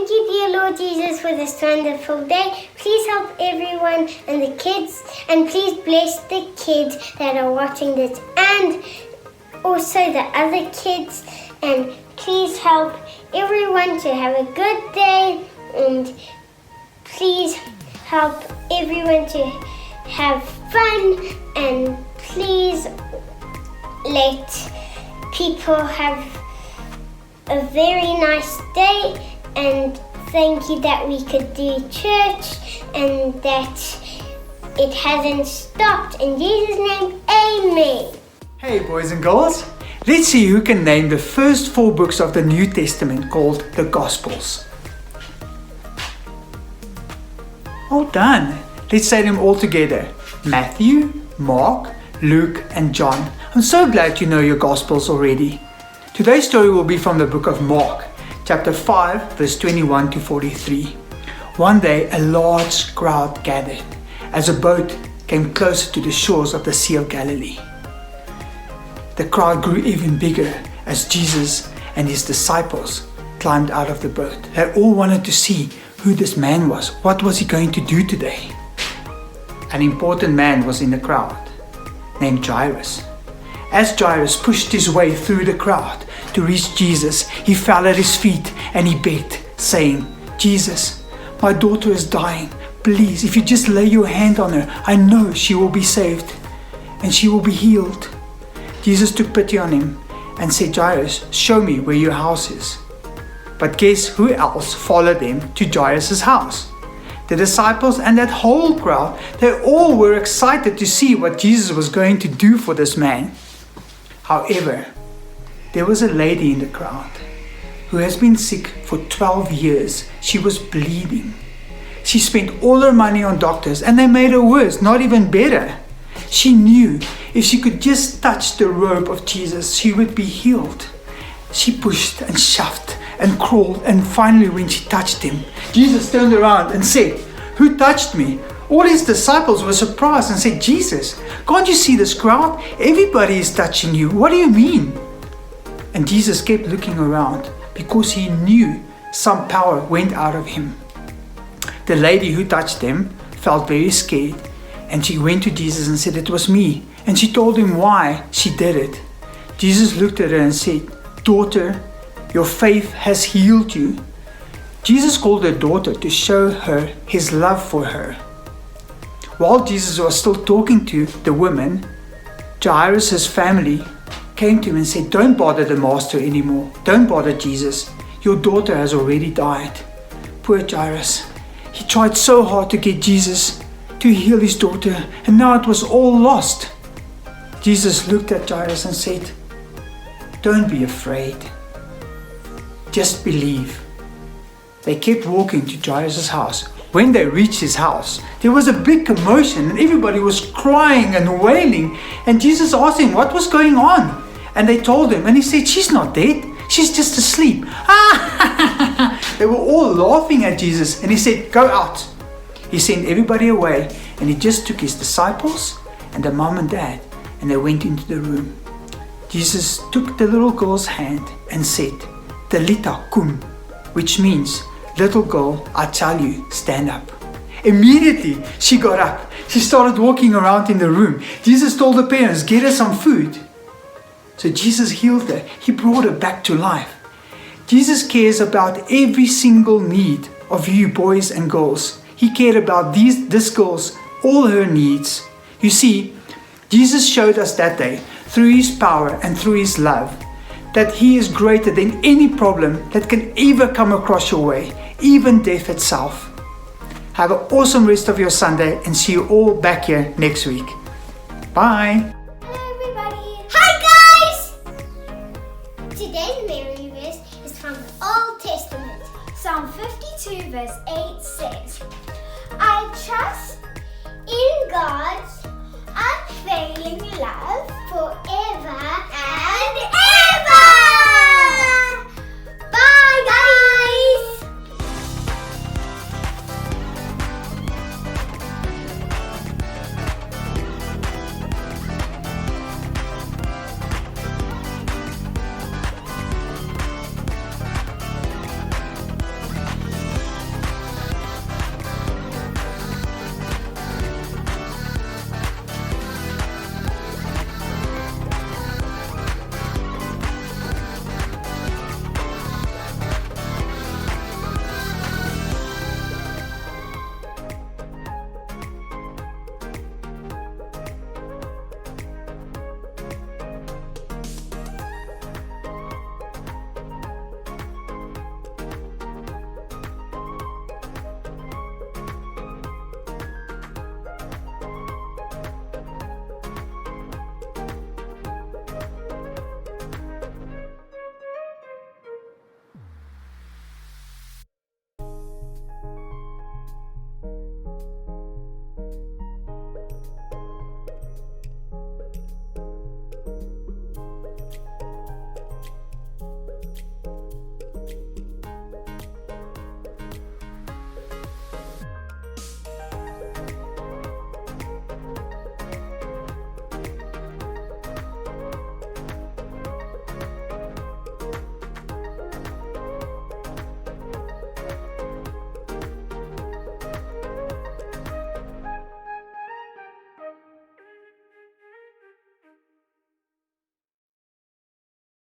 Thank you, dear Lord Jesus, for this wonderful day. Please help everyone and the kids, and please bless the kids that are watching this and also the other kids, and please help everyone to have a good day, and please help everyone to have fun, and please let people have a very nice day, and thank you that we could do church and that it hasn't stopped. In Jesus' name, amen. Hey boys and girls, let's see who can name the first 4 books of the New Testament called the Gospels. Well done. Let's say them all together. Matthew, Mark, Luke and John. I'm so glad you know your Gospels already. Today's story will be from the book of Mark, chapter 5, verse 21 to 43. One day a large crowd gathered as a boat came closer to the shores of the Sea of Galilee. The crowd grew even bigger as Jesus and his disciples climbed out of the boat. They all wanted to see who this man was. What was he going to do today? An important man was in the crowd named Jairus. As Jairus pushed his way through the crowd to reach Jesus, he fell at his feet and he begged, saying, "Jesus, my daughter is dying. Please, if you just lay your hand on her, I know she will be saved and she will be healed." Jesus took pity on him and said, "Jairus, show me where your house is." But guess who else followed them to Jairus' house? The disciples and that whole crowd. They all were excited to see what Jesus was going to do for this man. However, there was a lady in the crowd who has been sick for 12 years. She was bleeding. She spent all her money on doctors and they made her worse, not even better. She knew if she could just touch the robe of Jesus, she would be healed. She pushed and shoved and crawled, and finally when she touched him, Jesus turned around and said, "Who touched me?" All his disciples were surprised and said, "Jesus, can't you see this crowd? Everybody is touching you. What do you mean?" And Jesus kept looking around because he knew some power went out of him. The lady who touched him felt very scared, and she went to Jesus and said, "It was me." And she told him why she did it. Jesus looked at her and said, "Daughter, your faith has healed you." Jesus called her daughter to show her his love for her. While Jesus was still talking to the woman, Jairus' family came to him and said, "Don't bother the master anymore. Don't bother Jesus. Your daughter has already died." Poor Jairus. He tried so hard to get Jesus to heal his daughter, and now it was all lost. Jesus looked at Jairus and said, "Don't be afraid. Just believe." They kept walking to Jairus' house. When they reached his house, there was a big commotion and everybody was crying and wailing. And Jesus asked him what was going on. And they told him, and he said, "She's not dead. She's just asleep." They were all laughing at Jesus, and he said, "Go out." He sent everybody away, and he just took his disciples and the mom and dad, and they went into the room. Jesus took the little girl's hand and said, "Talita kum," which means, "Little girl, I tell you, stand up." Immediately, she got up. She started walking around in the room. Jesus told the parents, "Get her some food." So Jesus healed her. He brought her back to life. Jesus cares about every single need of you boys and girls. He cared about this girl's, all her needs. You see, Jesus showed us that day, through his power and through his love, that he is greater than any problem that can ever come across your way, even death itself. Have an awesome rest of your Sunday and see you all back here next week. Bye. Hello everybody. Hi guys! Today's memory verse is from the Old Testament. Psalm 52 verse 8 says, "I trust in God's unfailing love forever and